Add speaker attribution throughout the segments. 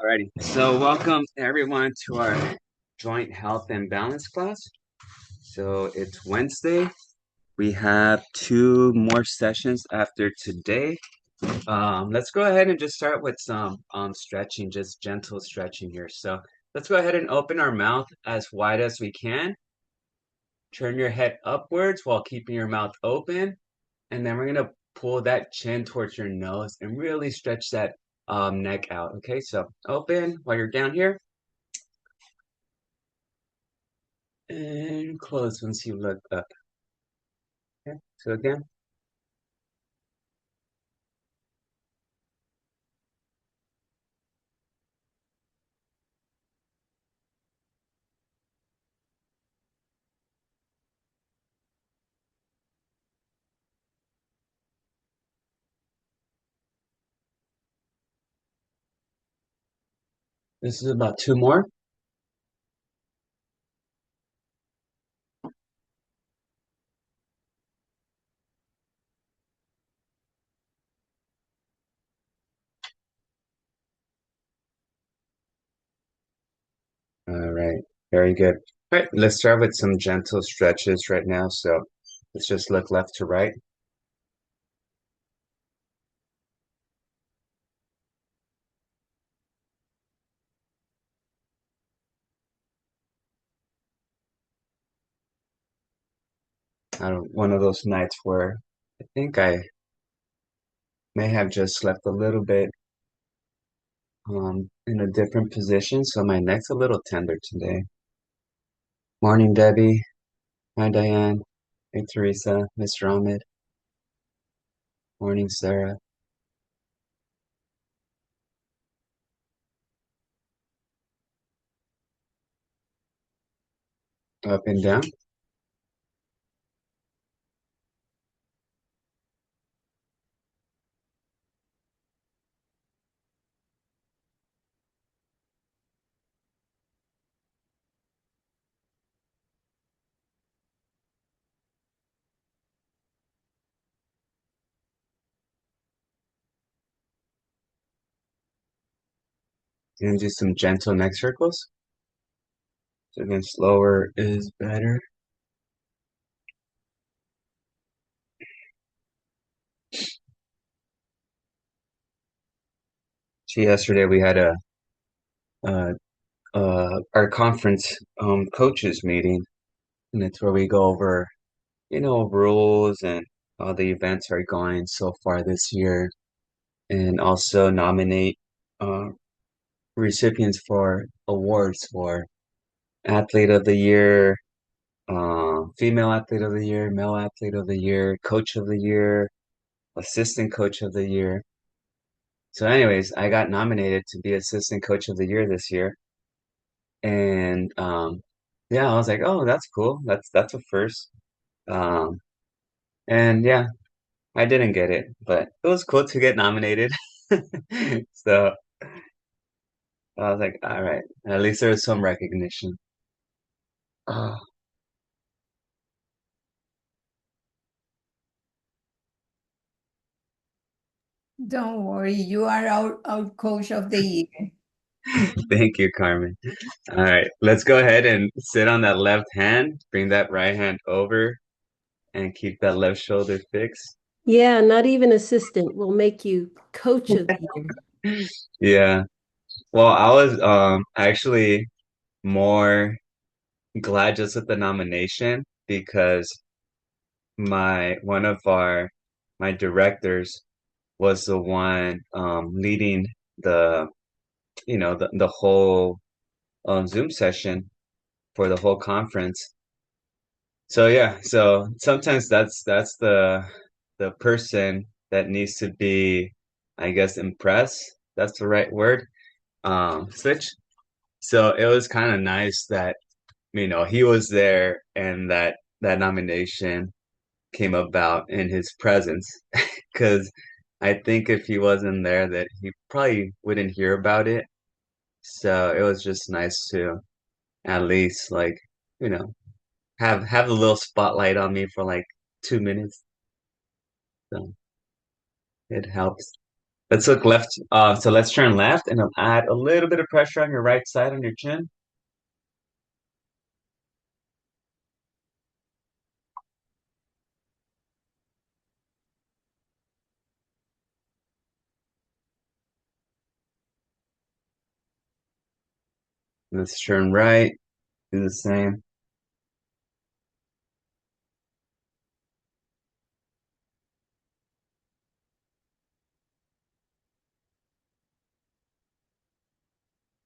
Speaker 1: Alrighty. So welcome everyone to our joint health and balance class. So it's Wednesday. We have two more sessions after today. Let's go ahead and just start with some stretching, just gentle stretching here. So let's go ahead and open our mouth as wide as we can. Turn your head upwards while keeping your mouth open. And then we're gonna pull that chin towards your nose and really stretch that neck out. Okay, so open while you're down here. And close once you look up. Okay, so again, this is about two more. All right, very good. All right, let's start with some gentle stretches right now. So let's just look left to right. One of those nights where I think I may have just slept a little bit in a different position, so my neck's a little tender today. Morning, Debbie. Hi, Diane. Hey, Teresa. Mr. Ahmed. Morning, Sarah. Up and down. And do some gentle neck circles. So again, slower is better. So yesterday we had uh, our conference coaches meeting, and it's where we go over, rules and how the events are going so far this year, and also nominate uh, recipients for awards for Athlete of the Year, Female Athlete of the Year, Male Athlete of the Year, Coach of the Year, Assistant Coach of the Year. So, anyways, I got nominated to be Assistant Coach of the Year this year. And yeah, I was like, oh, that's cool. That's a first. Um, and yeah, I didn't get it, but it was cool to get nominated. So I was like, all right, at least there was some recognition. Oh,
Speaker 2: Don't worry, you are our coach of the year.
Speaker 1: thank you, Carmen. All right, let's go ahead and sit on that left hand. Bring that right hand over and keep that left shoulder fixed.
Speaker 3: Yeah, not even assistant will make you coach of the year.
Speaker 1: Yeah. Well, I was actually more glad just with the nomination because my one of our my directors was the one leading the the whole Zoom session for the whole conference. So yeah, so sometimes that's the person that needs to be, I guess, impressed. That's the right word. Switch. So it was kind of nice that he was there and that nomination came about in his presence because I think if he wasn't there that he probably wouldn't hear about it. So it was just nice to at least like, you know, have a little spotlight on me for like 2 minutes. So it helps. Let's look left. So let's turn left and I'll add a little bit of pressure on your right side on your chin. Let's turn right. Do the same.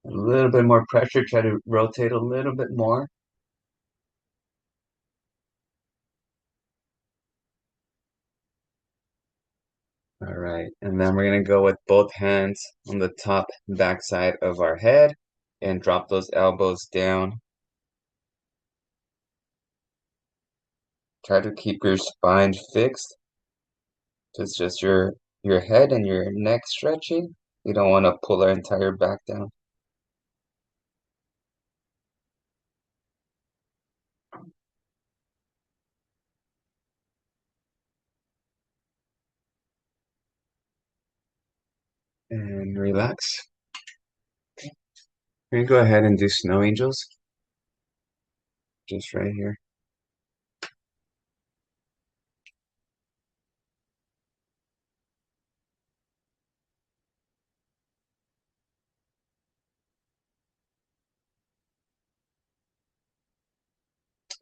Speaker 1: A little bit more pressure. Try to rotate a little bit more. All right. And then we're going to go with both hands on the top back side of our head and drop those elbows down. Try to keep your spine fixed. It's just your head and your neck stretching. You don't want to pull our entire back down. And relax. We're gonna go ahead and do snow angels. Just right here.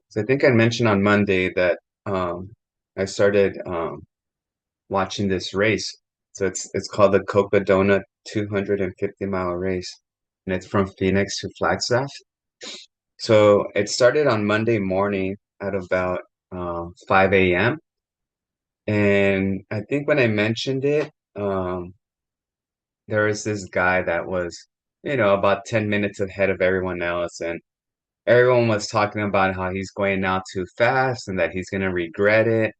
Speaker 1: So I think I mentioned on Monday that I started watching this race. So it's called the Cocodona 250-mile race, and it's from Phoenix to Flagstaff. So it started on Monday morning at about 5 a.m. And I think when I mentioned it, there was this guy that was, about 10 minutes ahead of everyone else, and everyone was talking about how he's going out too fast and that he's gonna regret it.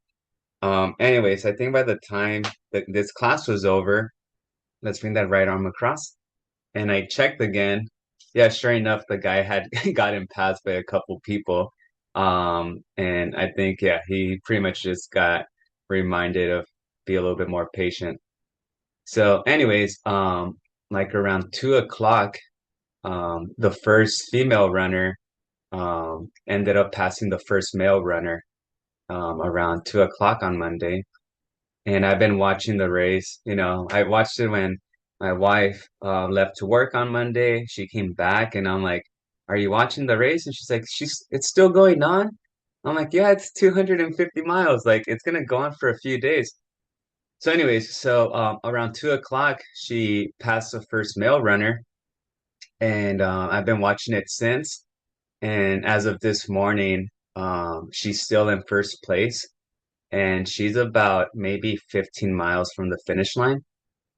Speaker 1: Anyways, I think by the time that this class was over, let's bring that right arm across. And I checked again. Yeah, sure enough, the guy had gotten passed by a couple people. And I think, yeah, he pretty much just got reminded of be a little bit more patient. So, anyways, like around 2 o'clock, the first female runner ended up passing the first male runner around 2 o'clock on Monday. And I've been watching the race. I watched it when my wife left to work on Monday. She came back, and I'm like, "Are you watching the race?" And she's like, "It's still going on." I'm like, "Yeah, it's 250 miles. Like, it's gonna go on for a few days." So, anyways, around 2 o'clock, she passed the first male runner, and I've been watching it since. And as of this morning, she's still in first place, and she's about maybe 15 miles from the finish line.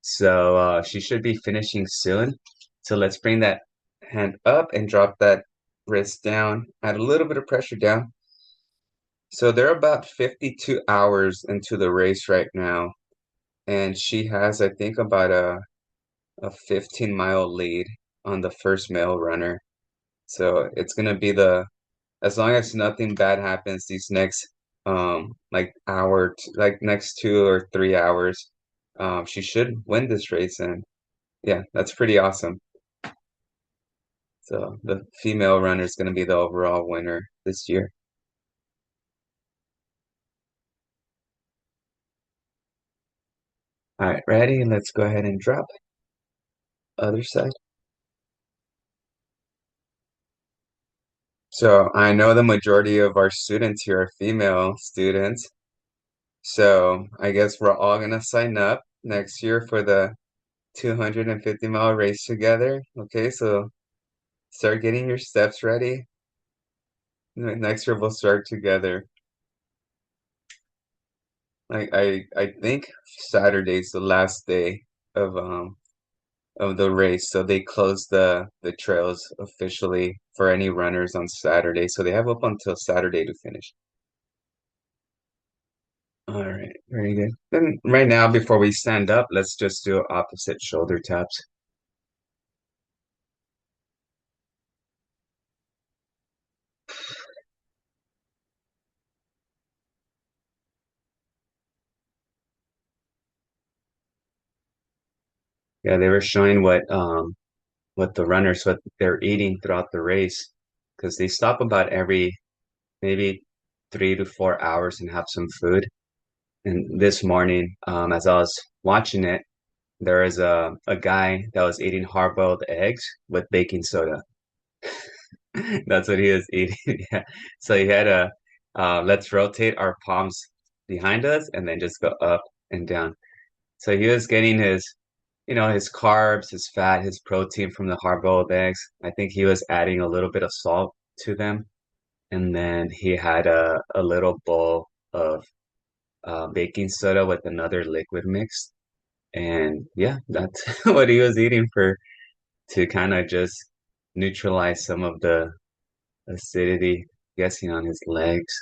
Speaker 1: So she should be finishing soon. So let's bring that hand up and drop that wrist down. Add a little bit of pressure down. So they're about 52 hours into the race right now. And she has, I think, about a 15-mile lead on the first male runner. So it's going to be as long as nothing bad happens these next like like next 2 or 3 hours, she should win this race. And yeah, that's pretty awesome. So the female runner is going to be the overall winner this year. All right, ready? Let's go ahead and drop. Other side. So I know the majority of our students here are female students. So I guess we're all going to sign up next year for the 250-mile race together. Okay, so start getting your steps ready. Next year we'll start together. I think Saturday's the last day of the race, so they close the trails officially for any runners on Saturday. So they have up until Saturday to finish. All right, very good. Then right now, before we stand up, let's just do opposite shoulder taps. Yeah, they were showing what the runners what they're eating throughout the race because they stop about every maybe 3 to 4 hours and have some food. And this morning, as I was watching it, there was a guy that was eating hard-boiled eggs with baking soda. That's what he was eating. Yeah. So he had a let's rotate our palms behind us and then just go up and down. So he was getting his carbs, his fat, his protein from the hard-boiled eggs. I think he was adding a little bit of salt to them. And then he had a little bowl of baking soda with another liquid mix. And yeah, that's what he was eating for to kind of just neutralize some of the acidity, guessing on his legs.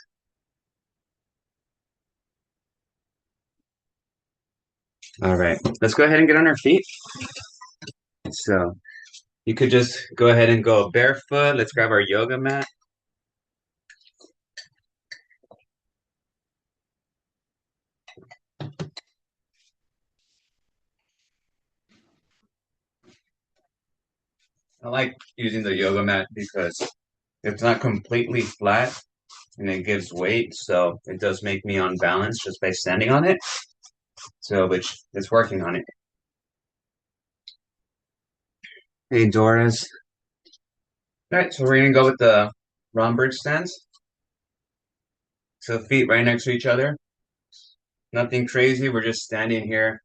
Speaker 1: All right, let's go ahead and get on our feet. So you could just go ahead and go barefoot. Let's grab our yoga mat. I like using the yoga mat because it's not completely flat and it gives weight, so it does make me unbalanced just by standing on it. So, which is working on it. Hey, Doris. All right, so we're gonna go with the Romberg stance. So feet right next to each other. Nothing crazy. We're just standing here.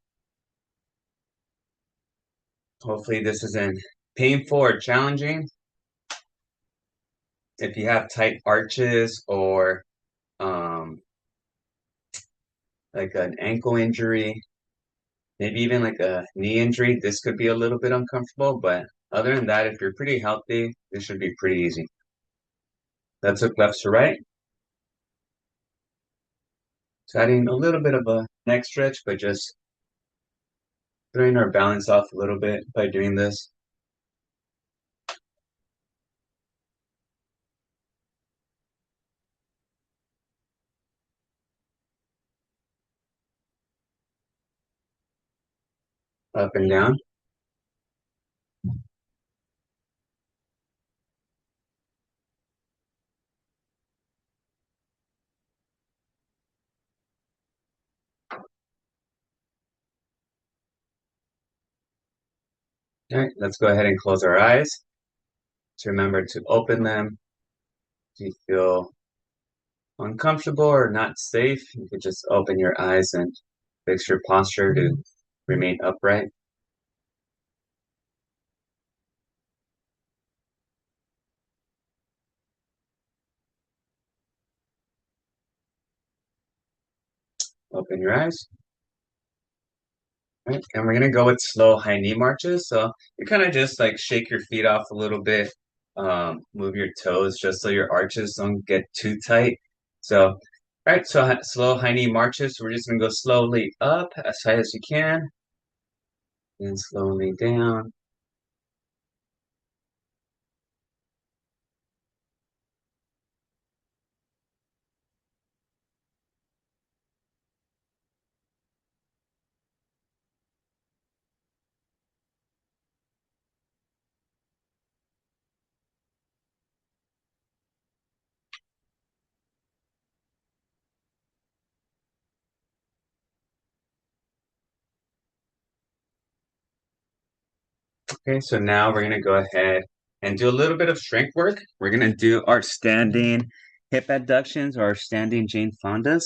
Speaker 1: Hopefully this isn't painful or challenging. If you have tight arches or um, like an ankle injury, maybe even like a knee injury, this could be a little bit uncomfortable. But other than that, if you're pretty healthy, this should be pretty easy. Let's look left to right. So adding a little bit of a neck stretch, but just throwing our balance off a little bit by doing this. Up and down. All right, let's go ahead and close our eyes. So remember to open them. If you feel uncomfortable or not safe, you could just open your eyes and fix your posture to remain upright. Open your eyes. All right, and we're gonna go with slow high knee marches. So you kind of just like shake your feet off a little bit, move your toes just so your arches don't get too tight. So, all right, so slow high knee marches. So we're just gonna go slowly up as high as you can, and slowly down. Okay, so now we're gonna go ahead and do a little bit of strength work. We're gonna do our standing hip abductions or our standing Jane Fondas.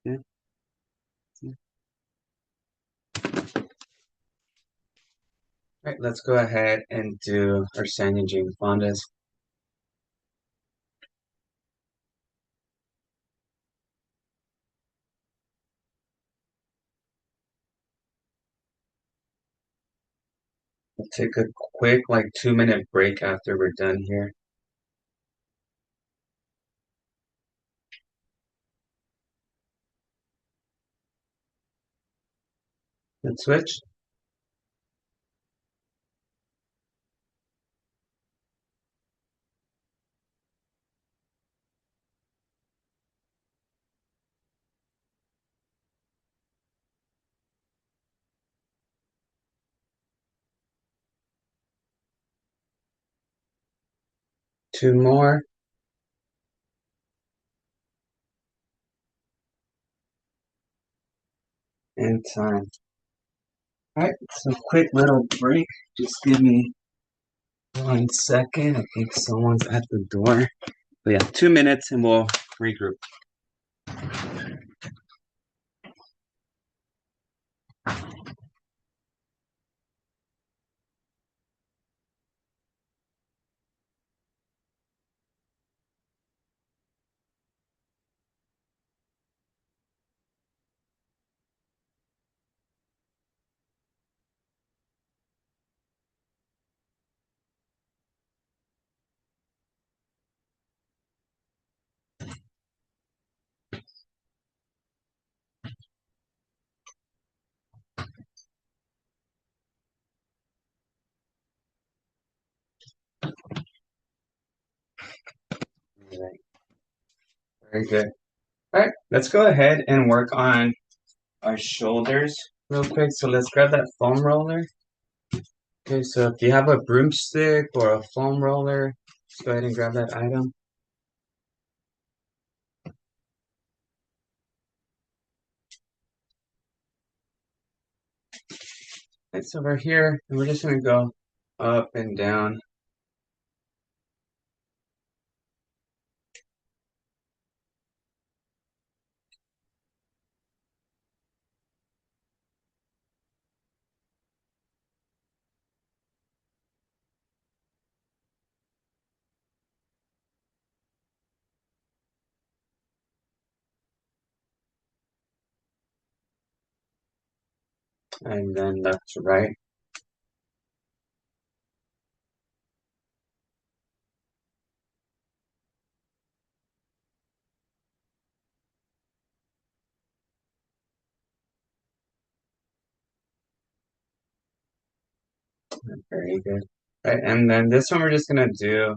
Speaker 1: Yeah. All right, let's go ahead and do our standing Jane Fondas. We'll take a quick, like 2 minute break after we're done here. Let's switch. two more. And time. All right, so quick little break. Just give me 1 second. I think someone's at the door. But yeah, 2 minutes and we'll regroup. All right, very good. All right, let's go ahead and work on our shoulders real quick. So let's grab that foam roller. Okay, so if you have a broomstick or a foam roller, just go ahead and grab that item. It's over here, and we're just gonna go up and down. And then left to right. Very good. Right, and then this one we're just gonna do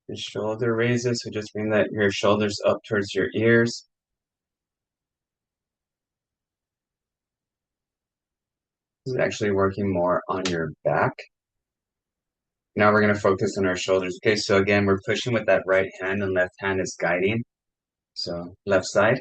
Speaker 1: the shoulder raises. So just bring that your shoulders up towards your ears. This is actually working more on your back. Now we're gonna focus on our shoulders. Okay, so again, we're pushing with that right hand and left hand is guiding. So left side.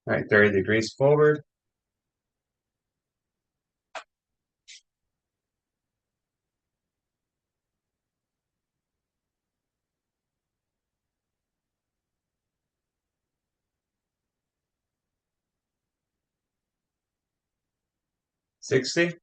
Speaker 1: All right, 30 degrees forward. '60.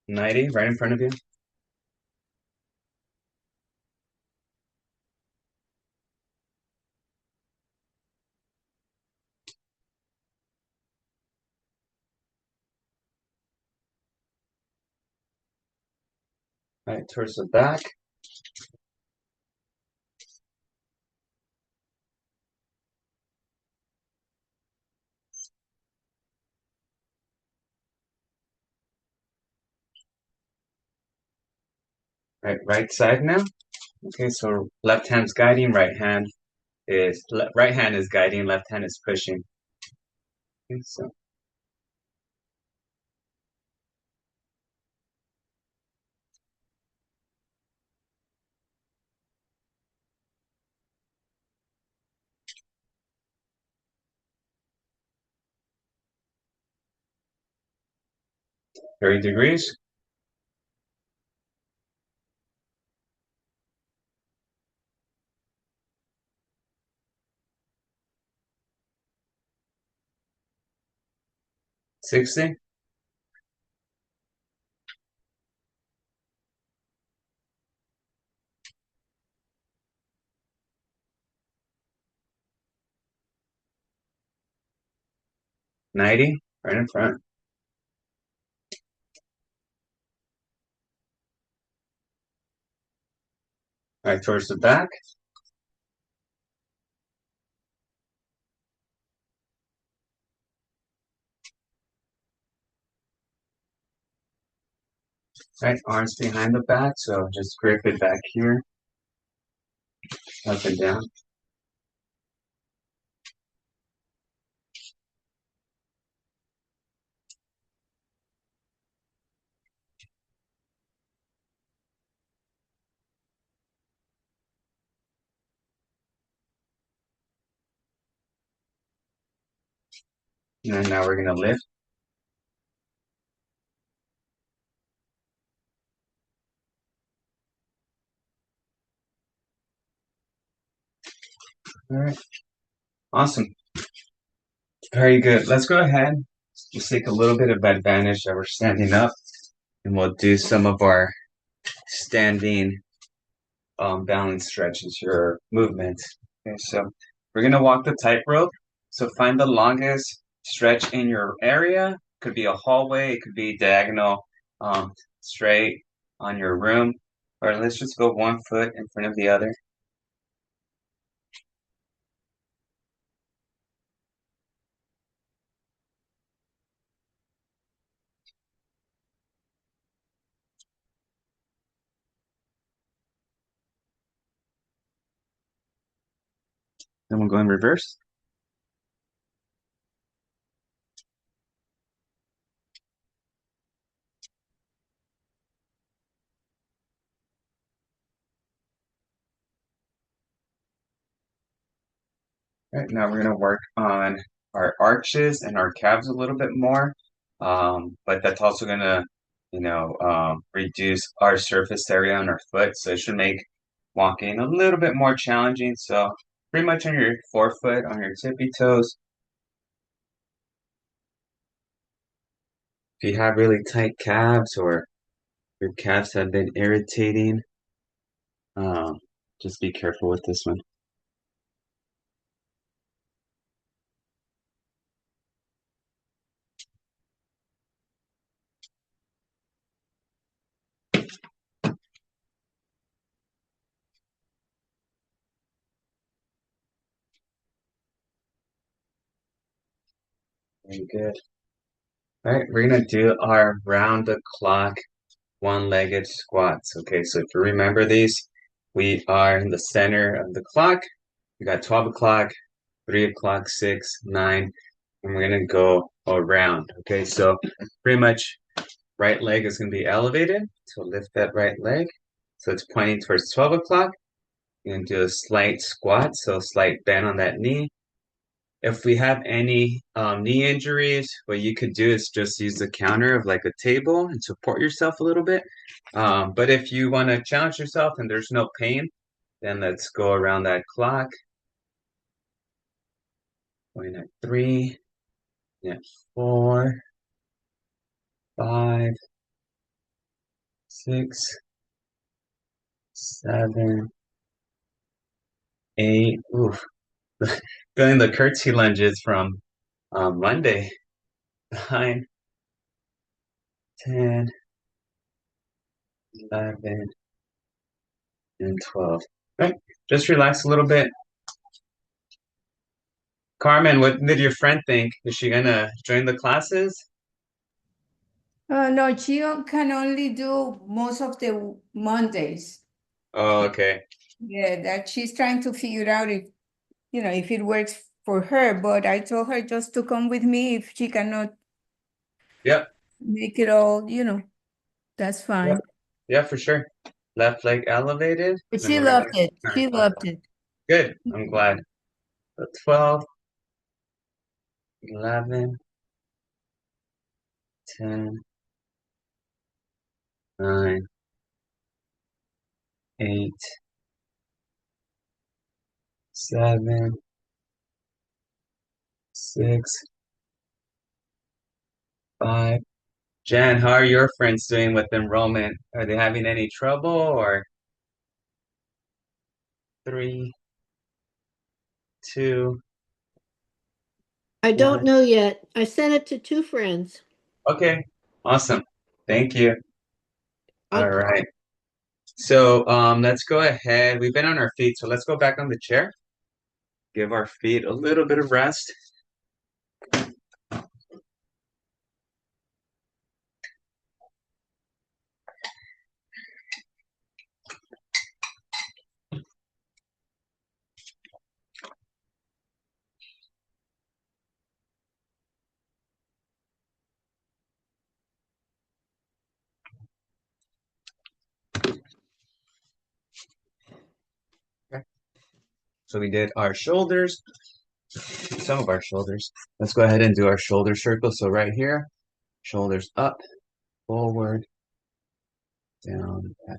Speaker 1: 90, right in front of you. 'Right, towards the back. 'Right side now. Okay, so left hand's guiding, right hand is guiding, left hand is pushing. Okay, so '30 degrees. 60. 90, right in front. right towards the back. Right, arms behind the back, so just grip it back here, up and down. And then now we're gonna lift. All right, awesome. Very good. Let's go ahead. Just take a little bit of advantage that we're standing up, and we'll do some of our standing balance stretches or movements. Okay, so we're gonna walk the tightrope. So find the longest stretch in your area. Could be a hallway, it could be diagonal, straight on your room, or let's just go 1 foot in front of the other. Then we'll go in reverse. All right, now we're going to work on our arches and our calves a little bit more, but that's also going to, reduce our surface area on our foot, so it should make walking a little bit more challenging. So pretty much on your forefoot, on your tippy toes. If you have really tight calves or your calves have been irritating, um, just be careful with this one. Very good. All right, we're gonna do our round the clock one-legged squats. Okay, so if you remember these, we are in the center of the clock. We got 12 o'clock, 3 o'clock, 6, 9, and we're gonna go around. Okay, so pretty much right leg is gonna be elevated. So lift that right leg. So it's pointing towards 12 o'clock. You're gonna do a slight squat, so slight bend on that knee. If we have any knee injuries, what you could do is just use the counter of like a table and support yourself a little bit. But if you want to challenge yourself and there's no pain, then let's go around that clock. Going at 3, at 4, 5, 6, 7, 8. Oof. Feeling the curtsy lunges from Monday. 9, 10, 11, and 12. Right. Just relax a little bit. Carmen, what did your friend think? Is she gonna join the classes?
Speaker 2: No, she can only do most of the Mondays.
Speaker 1: Oh, okay.
Speaker 2: Yeah, that she's trying to figure out if it works for her. But I told her just to come with me if she cannot
Speaker 1: Yep.
Speaker 2: make it all, that's
Speaker 1: Yep.
Speaker 2: fine.
Speaker 1: Yeah, for sure. Left leg elevated.
Speaker 2: But
Speaker 1: Then
Speaker 2: she
Speaker 1: we're gonna
Speaker 2: loved it.
Speaker 1: turn
Speaker 2: She loved it.
Speaker 1: Good. I'm glad. So 12, 11, 10, 9, 8, 7, 6, 5. Jan, how are your friends doing with enrollment? Are they having any trouble or 3, 2,
Speaker 3: I
Speaker 1: 1?
Speaker 3: don't know yet. I sent it to 2 friends.
Speaker 1: Okay, awesome. Thank you.
Speaker 3: I'll
Speaker 1: All right. So let's go ahead. We've been on our feet, so let's go back on the chair. Give our feet a little bit of rest. Okay. So we did our shoulders, some of our shoulders. Let's go ahead and do our shoulder circle. So right here, shoulders up, forward, down, back.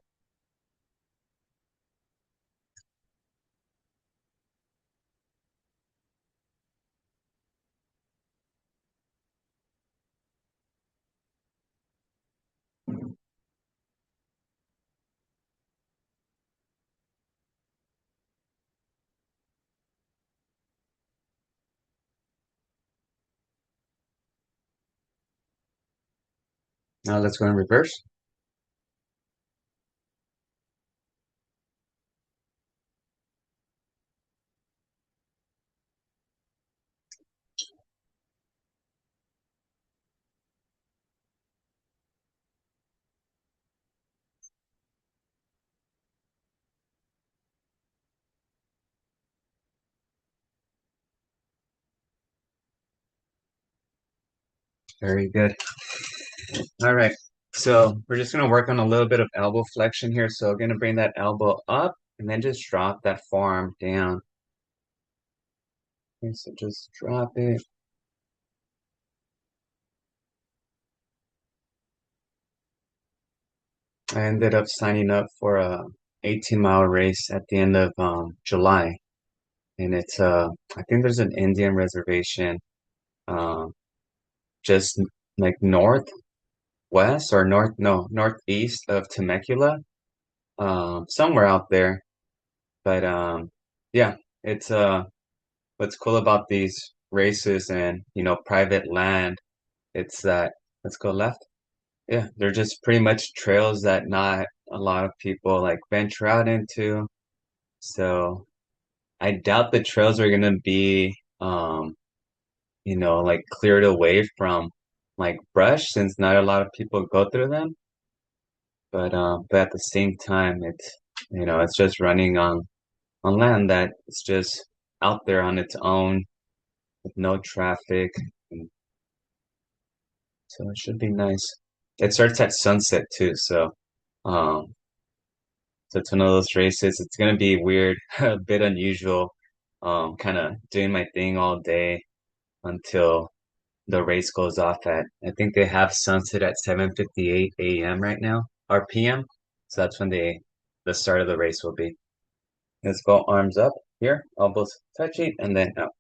Speaker 1: Now let's go in reverse. Very good. All right. So we're just going to work on a little bit of elbow flexion here. So going to bring that elbow up and then just drop that forearm down. Okay, so just drop it. I ended up signing up for a 18-mile race at the end of July. And it's I think there's an Indian reservation um just like northwest or northeast of Temecula, somewhere out there. But yeah, it's what's cool about these races and private land, it's that let's go left. Yeah, they're just pretty much trails that not a lot of people like venture out into. So I doubt the trails are gonna be like cleared away from like brush since not a lot of people go through them. But at the same time it's just running on land that it's just out there on its own with no traffic. And so it should be nice. It starts at sunset too, um so it's one of those races. It's gonna be weird, a bit unusual, kind of doing my thing all day until the race goes off at, I think they have sunset at 7:58 a.m. right now, or p.m. So that's when the start of the race will be. Let's go arms up here, elbows touching, and then up.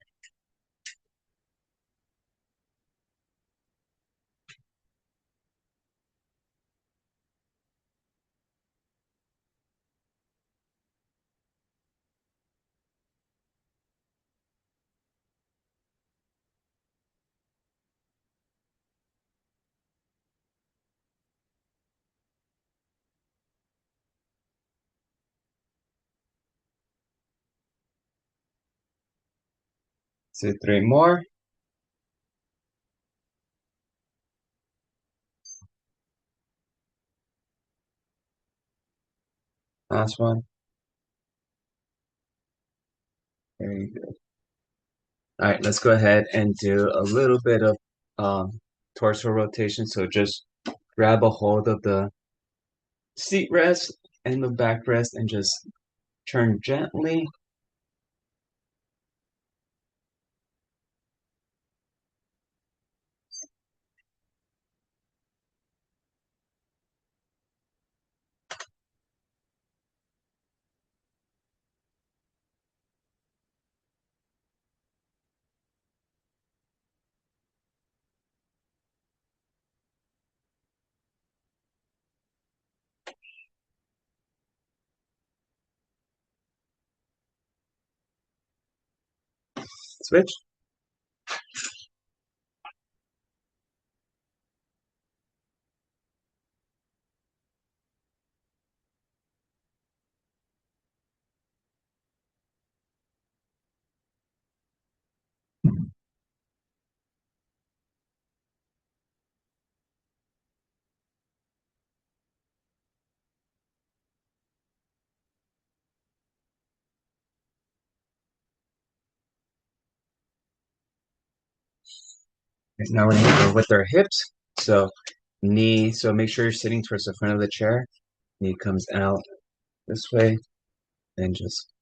Speaker 1: Two, three more. Last one. Very good. All right, let's go ahead and do a little bit of torso rotation. So just grab a hold of the seat rest and the backrest and just turn gently. Switch. Now we're gonna go with our hips. So knee, so make sure you're sitting towards the front of the chair. Knee comes out this way, and just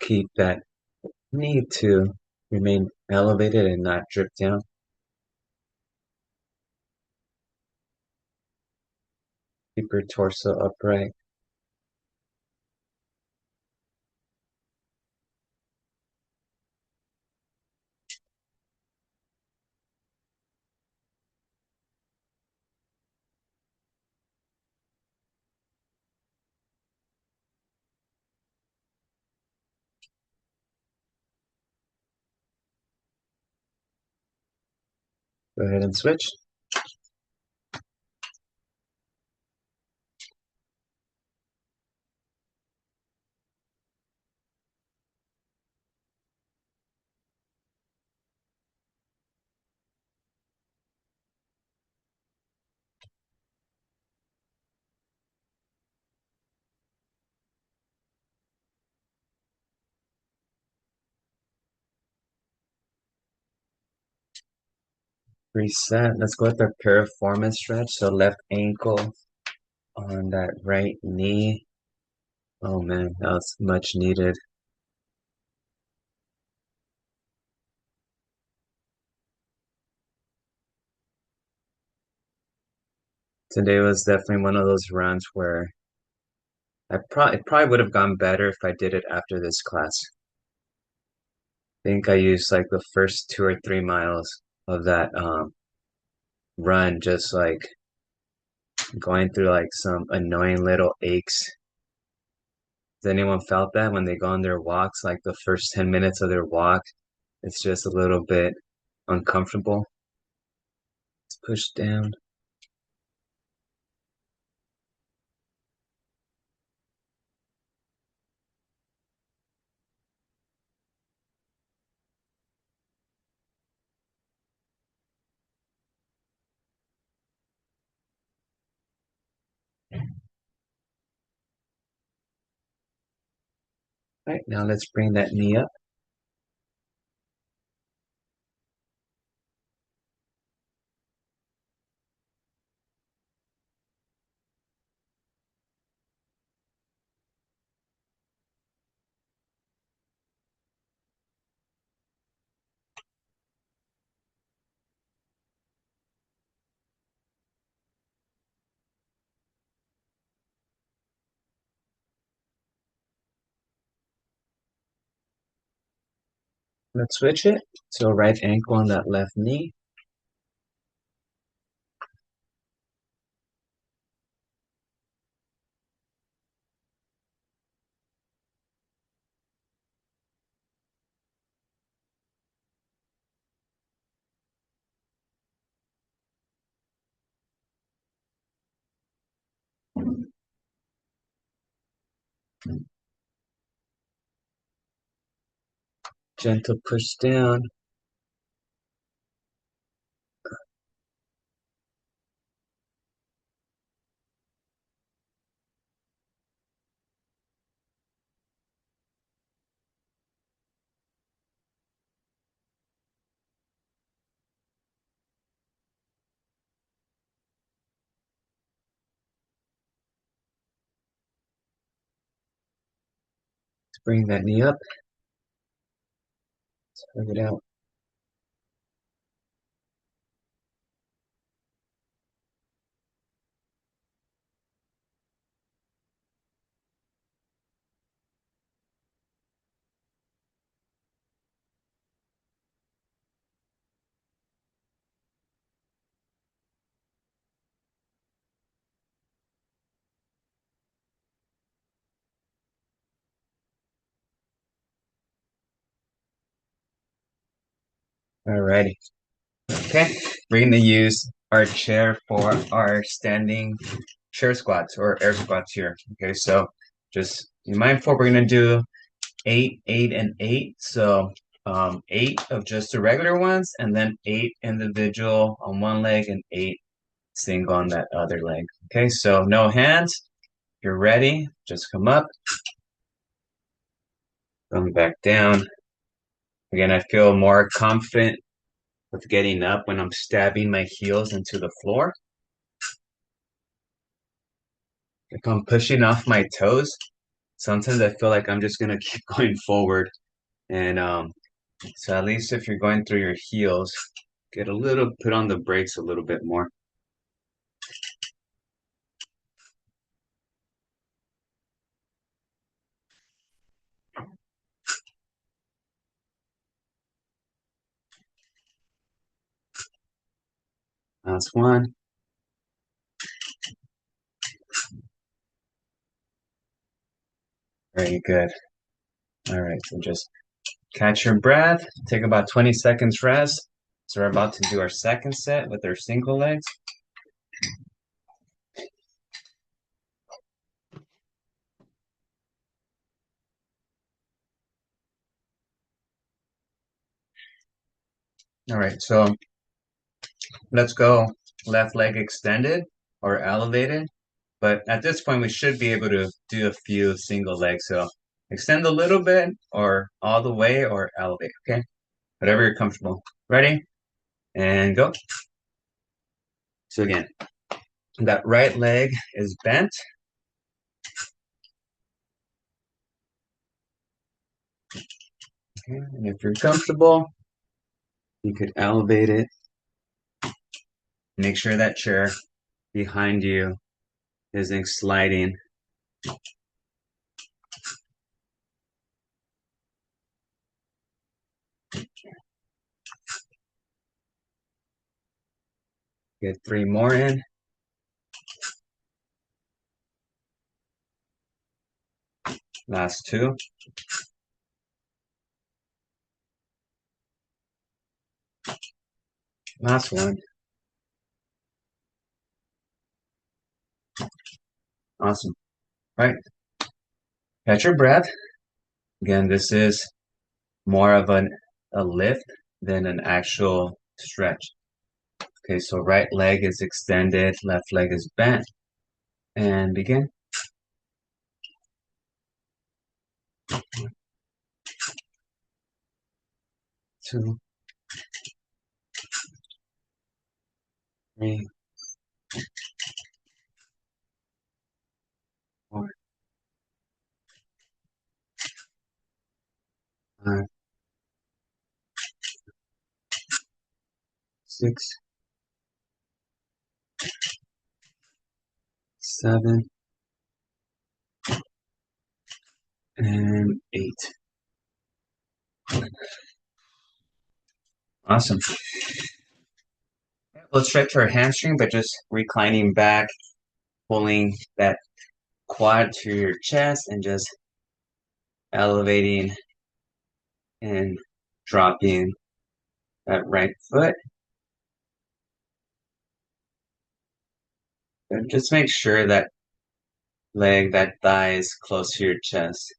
Speaker 1: keep that knee to remain elevated and not drip down. Keep your torso upright. Go ahead and switch. Reset. Let's go with our piriformis stretch. So left ankle on that right knee. Oh man, that was much needed. Today was definitely one of those runs where it probably would have gone better if I did it after this class. I think I used like the first 2 or 3 miles of that run just like going through like some annoying little aches. Has anyone felt that when they go on their walks, like the first 10 minutes of their walk, it's just a little bit uncomfortable? Let's push down. All right, now let's bring that knee up. Let's switch it. So right ankle on that left knee. Gentle push down. Let's bring that knee up. Spread it out. Alrighty. Okay, we're gonna use our chair for our standing chair squats or air squats here. Okay, so just be mindful, we're gonna do 8, 8, and 8. So 8 of just the regular ones, and then 8 individual on one leg and 8 single on that other leg. Okay, so no hands. If you're ready, just come up, come back down. Again, I feel more confident with getting up when I'm stabbing my heels into the floor. If I'm pushing off my toes, sometimes I feel like I'm just gonna keep going forward. And so at least if you're going through your heels, put on the brakes a little bit more. That's one. Very good. All right, so just catch your breath, take about 20 seconds rest. So we're about to do our second set with our single legs. All right, so let's go left leg extended or elevated. But at this point, we should be able to do a few single legs. So extend a little bit or all the way or elevate, okay? Whatever you're comfortable. Ready? And go. So again, that right leg is bent. Okay, and if you're comfortable, you could elevate it. Make sure that chair behind you isn't sliding. Get 3 more in. Last 2. Last one. Awesome. All right. Catch your breath. Again, this is more of a lift than an actual stretch. Okay, so right leg is extended, left leg is bent. And begin. 2, 3, 4, 5, 6, 7, and 8. Awesome. Let's stretch our hamstring by just reclining back, pulling that quad to your chest, and just elevating and dropping that right foot. And just make sure that that thigh is close to your chest.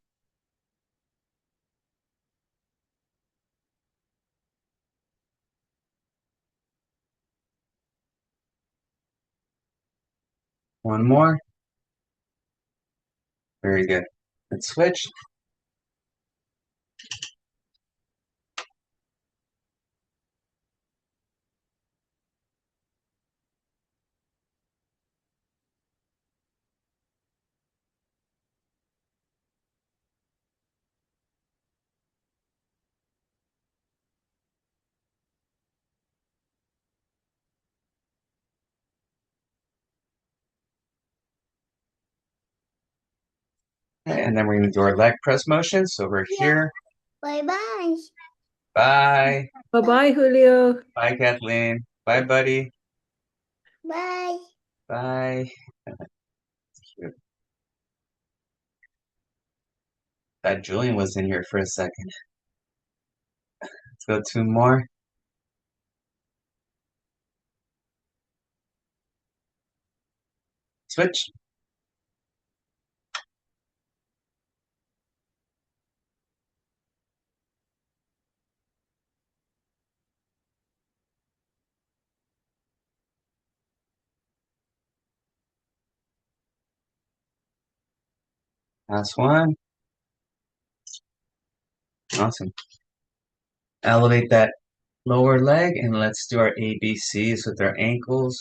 Speaker 1: One more. Very good. Let's switch. Okay, and then we're going to do our leg press motion. So we're here.
Speaker 4: Bye-bye.
Speaker 1: Bye.
Speaker 3: Bye-bye, Julio.
Speaker 1: Bye, Kathleen. Bye, buddy.
Speaker 4: Bye.
Speaker 1: Bye. That Julian was in here for a second. Let's go 2 more. Switch. Last one. Awesome. Elevate that lower leg, and let's do our ABCs with our ankles.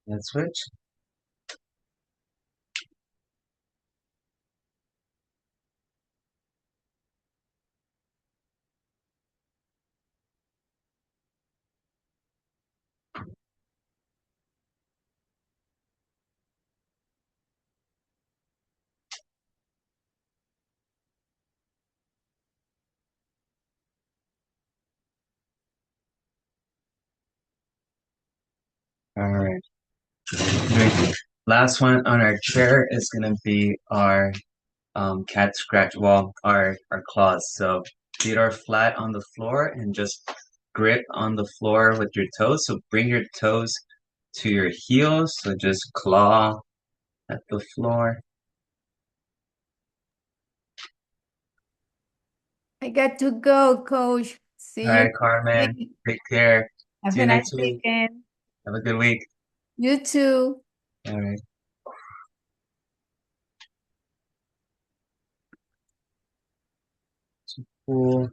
Speaker 1: Let's switch. All right. Great. Last one on our chair is gonna be our cat scratch. Well, our claws. So feet are flat on the floor and just grip on the floor with your toes. So bring your toes to your heels. So just claw at the floor.
Speaker 2: I got to go, Coach. See
Speaker 1: All
Speaker 2: you
Speaker 1: right,
Speaker 2: next
Speaker 1: Carmen.
Speaker 2: week.
Speaker 1: Take care.
Speaker 2: Have
Speaker 1: See you
Speaker 2: a nice
Speaker 1: next week.
Speaker 2: weekend.
Speaker 1: Have a good week.
Speaker 2: You too.
Speaker 1: All right. Cool.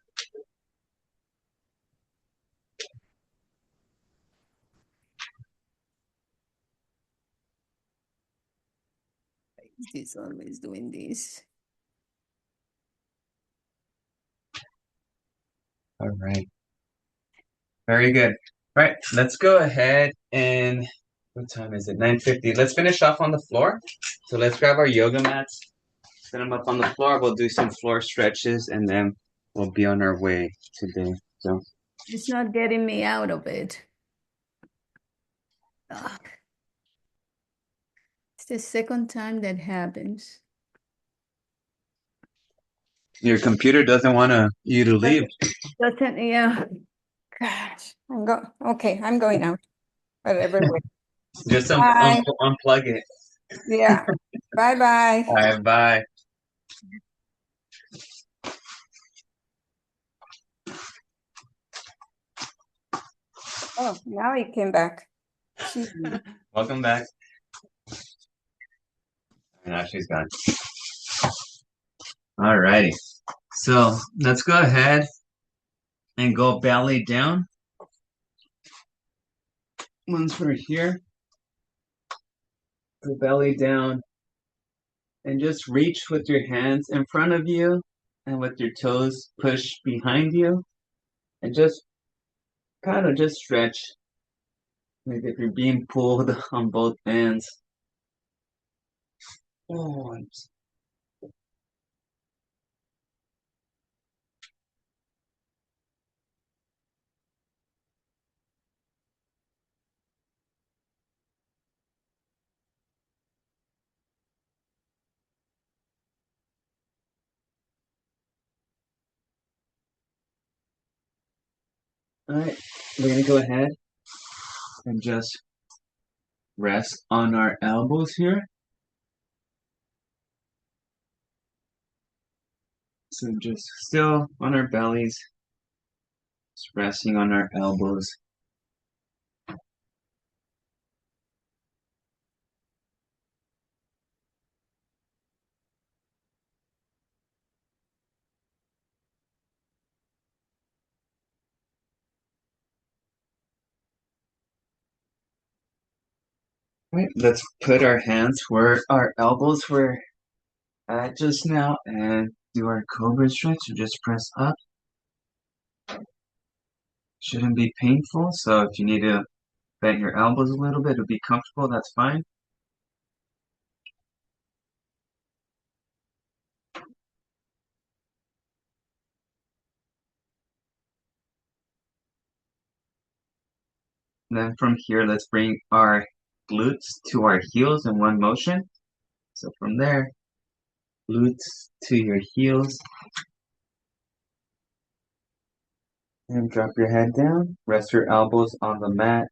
Speaker 2: He's always doing this.
Speaker 1: All right. Very good. All right, let's go ahead and what time is it? 9:50. Let's finish off on the floor. So let's grab our yoga mats, set them up on the floor. We'll do some floor stretches and then we'll be on our way today. So
Speaker 2: It's not getting me out of it. Ugh. It's the second time that happens.
Speaker 1: your computer doesn't want you to leave.
Speaker 2: Doesn't, yeah. Gosh, I'm going out. Whatever way.
Speaker 1: Just
Speaker 2: Bye.
Speaker 1: unplug it.
Speaker 2: Yeah. Bye-bye.
Speaker 1: All right, bye.
Speaker 2: Oh, now he came back.
Speaker 1: Welcome back. Now she's gone. All righty. So let's go ahead and go belly down. Once we're here, go belly down and just reach with your hands in front of you and with your toes push behind you and just kind of just stretch. Like if you're being pulled on both ends. Oh, all right, we're gonna go ahead and just rest on our elbows here. So just still on our bellies, just resting on our elbows. All right, let's put our hands where our elbows were at just now and do our cobra stretch. So just press up. Shouldn't be painful. So if you need to bend your elbows a little bit to be comfortable, that's fine. And then from here, let's bring our glutes to our heels in one motion. So from there, glutes to your heels. And drop your head down. Rest your elbows on the mat.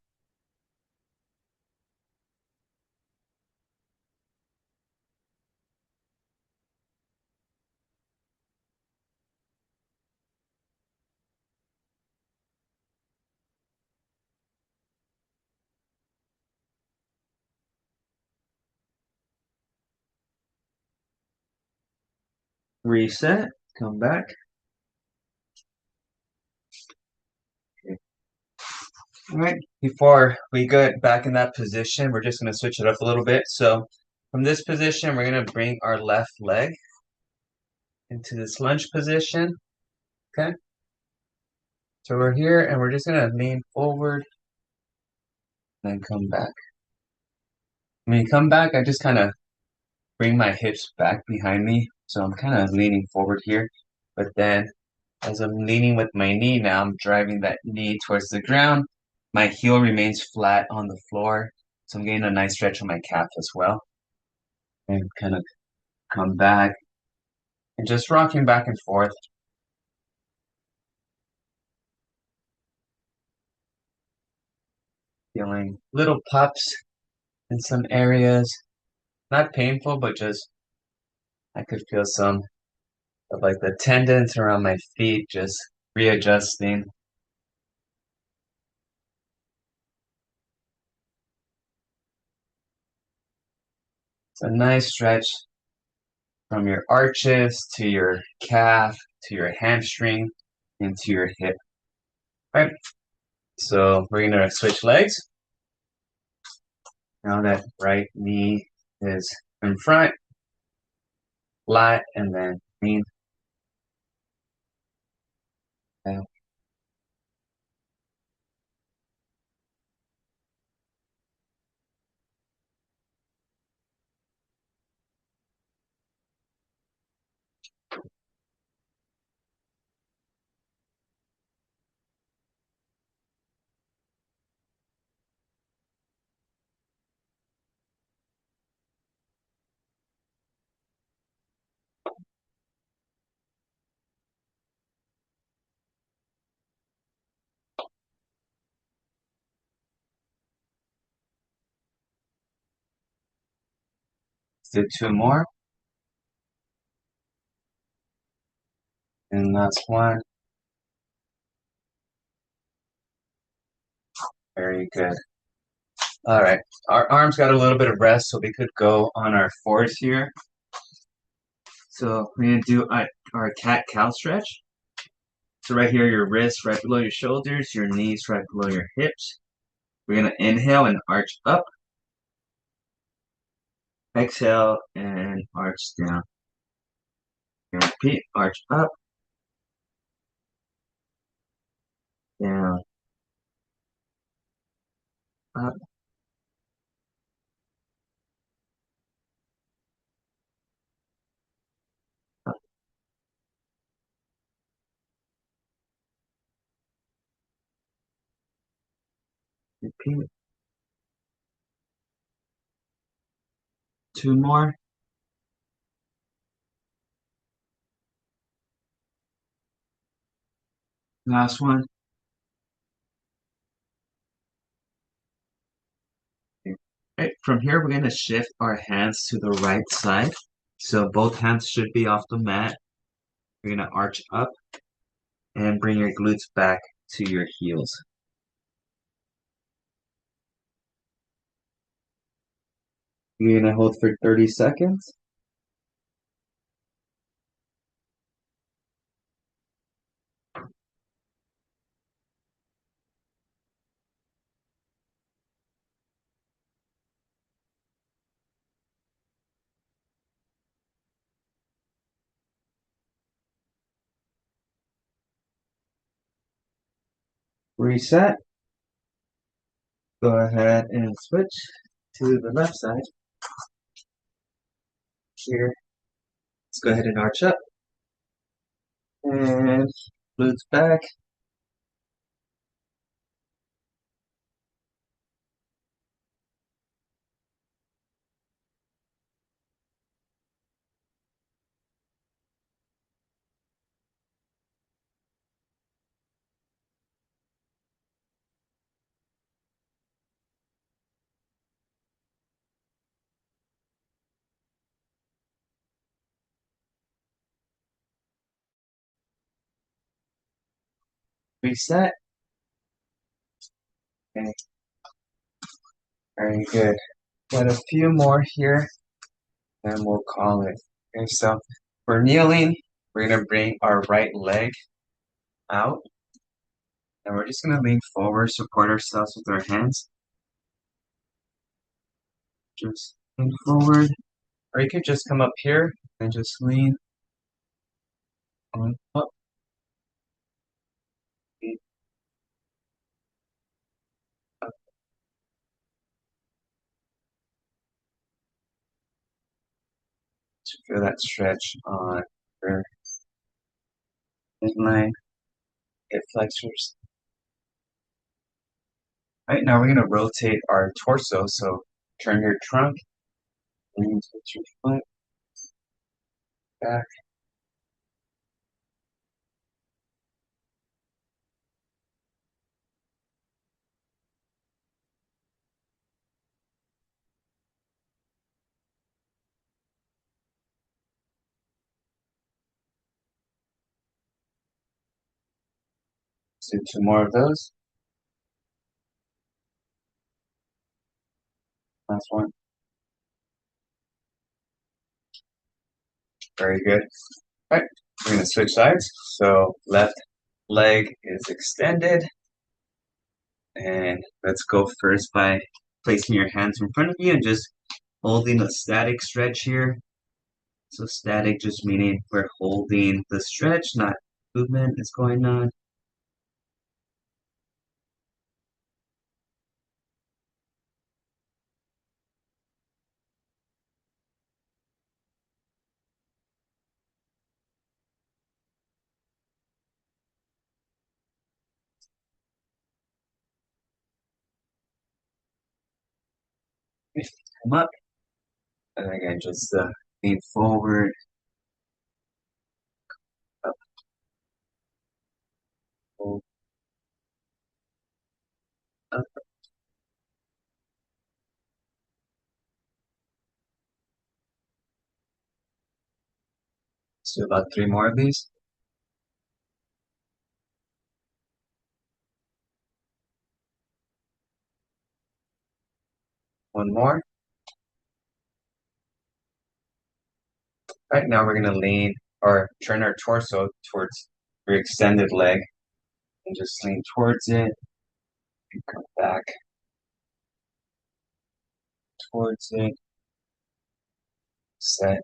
Speaker 1: Reset, come back. Okay. All right, before we get back in that position, we're just going to switch it up a little bit. So from this position, we're going to bring our left leg into this lunge position. Okay. So we're here and we're just going to lean forward and then come back. When you come back, I just kind of bring my hips back behind me. So I'm kind of leaning forward here. But then as I'm leaning with my knee now, I'm driving that knee towards the ground. My heel remains flat on the floor. So I'm getting a nice stretch on my calf as well. And kind of come back and just rocking back and forth. Feeling little pops in some areas. Not painful, but just I could feel some of like the tendons around my feet just readjusting. It's a nice stretch from your arches to your calf to your hamstring into your hip. All right, so we're gonna switch legs. Now that right knee is in front, flat, and then lean back. Let's do two more. And last one. Very good. All right. Our arms got a little bit of rest, so we could go on our fours here. So we're gonna do our cat-cow stretch. So right here, your wrists right below your shoulders, your knees right below your hips. We're gonna inhale and arch up. Exhale and arch down. And repeat, arch up, down, up, up. Repeat. Two more. Last one. Okay. Right, from here, we're gonna shift our hands to the right side. So both hands should be off the mat. You're gonna arch up and bring your glutes back to your heels. You're gonna hold for 30 seconds. Reset. Go ahead and switch to the left side. Here, let's go ahead and arch up. And glutes back. Reset. Okay, very good. Got a few more here, and we'll call it. Okay, so For kneeling, we're gonna bring our right leg out, and we're just gonna lean forward, support ourselves with our hands. Just lean forward, or you could just come up here and just lean on up. Lean up. To feel that stretch on your midline, hip flexors. All right, now we're gonna rotate our torso. So turn your trunk, lean with your foot back. Let's do two more of those. Last one. Very good. All right, we're gonna switch sides. So left leg is extended. And let's go first by placing your hands in front of you and just holding a static stretch here. So static just meaning we're holding the stretch, not movement is going on. Come up. And again, just lean forward, up, hold, up. Let's do about three more of these. One more. All right, now we're gonna lean or turn our torso towards your extended leg and just lean towards it and come back towards it. Set.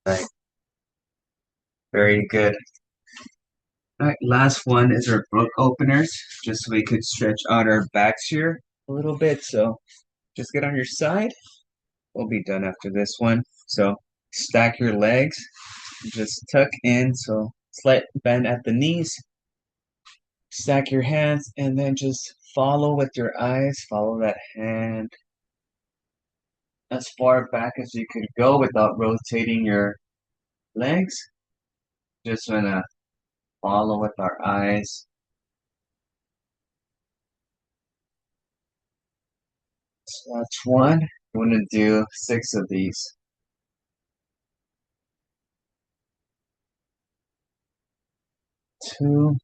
Speaker 1: Right. Very good. All right, last one is our book openers, just so we could stretch out our backs here a little bit. So just get on your side. We'll be done after this one. So stack your legs, just tuck in, so slight bend at the knees. Stack your hands, and then just follow with your eyes. Follow that hand as far back as you could go without rotating your legs. Just wanna follow with our eyes. So that's one. We're gonna do 6 of these. 2,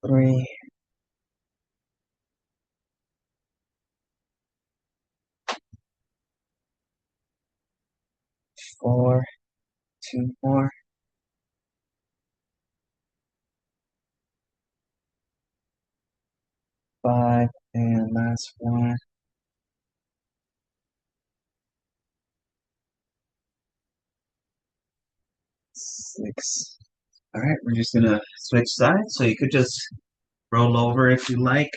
Speaker 1: 3, 4, 2 more, 5, and last one. 6. All right, we're just gonna switch sides. So you could just roll over if you like.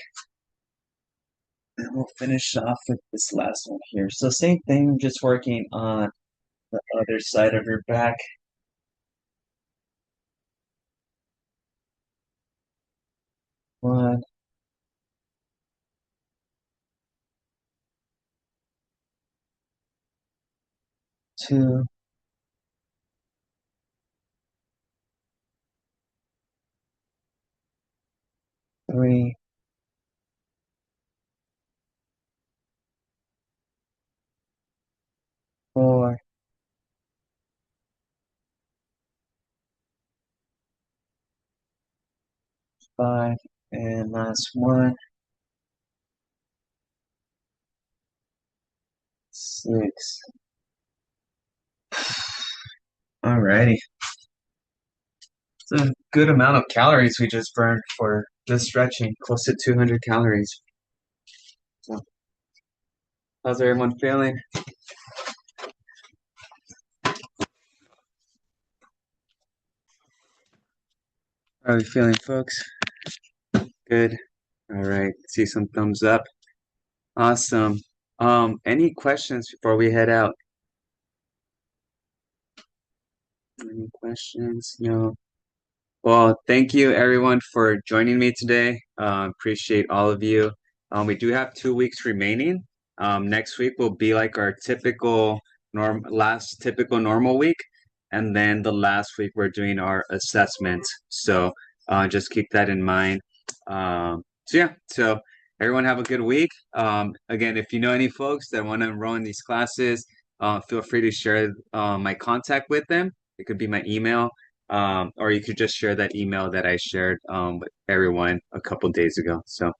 Speaker 1: And we'll finish off with this last one here. So same thing, just working on the other side of your back. 1, 2, 3, 4, 5, and last one, 6. Alrighty. It's a good amount of calories we just burned for just stretching, close to 200 calories. So, how's everyone feeling? How are we feeling, folks? Good. All right. See some thumbs up. Awesome. Any questions before we head out? Any questions? No. Well, thank you everyone for joining me today. Appreciate all of you. We do have 2 weeks remaining. Next week will be like our last typical normal week, and then the last week we're doing our assessment. So just keep that in mind. So everyone have a good week. Again, if you know any folks that want to enroll in these classes, feel free to share my contact with them. It could be my email. Or you could just share that email that I shared with everyone a couple days ago. So,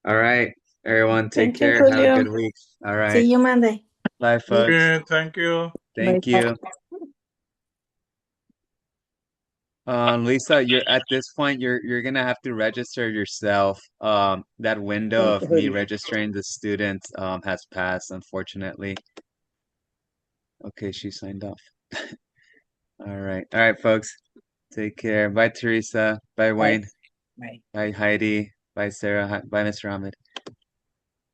Speaker 1: all right, everyone, take
Speaker 4: Thank you,
Speaker 1: care. Have a
Speaker 4: Julio.
Speaker 1: good week. All
Speaker 4: See
Speaker 1: right,
Speaker 4: you Monday.
Speaker 1: bye, folks.
Speaker 5: Okay, thank you.
Speaker 1: Thank you. Lisa, you're at this point, you're gonna have to register yourself. That window of me registering the students has passed, unfortunately. Okay, she signed off. All right, folks. Take care. Bye, Teresa. Bye, Wayne.
Speaker 2: Bye.
Speaker 1: Bye, Heidi. Bye, Sarah. Bye, Mr. Ahmed.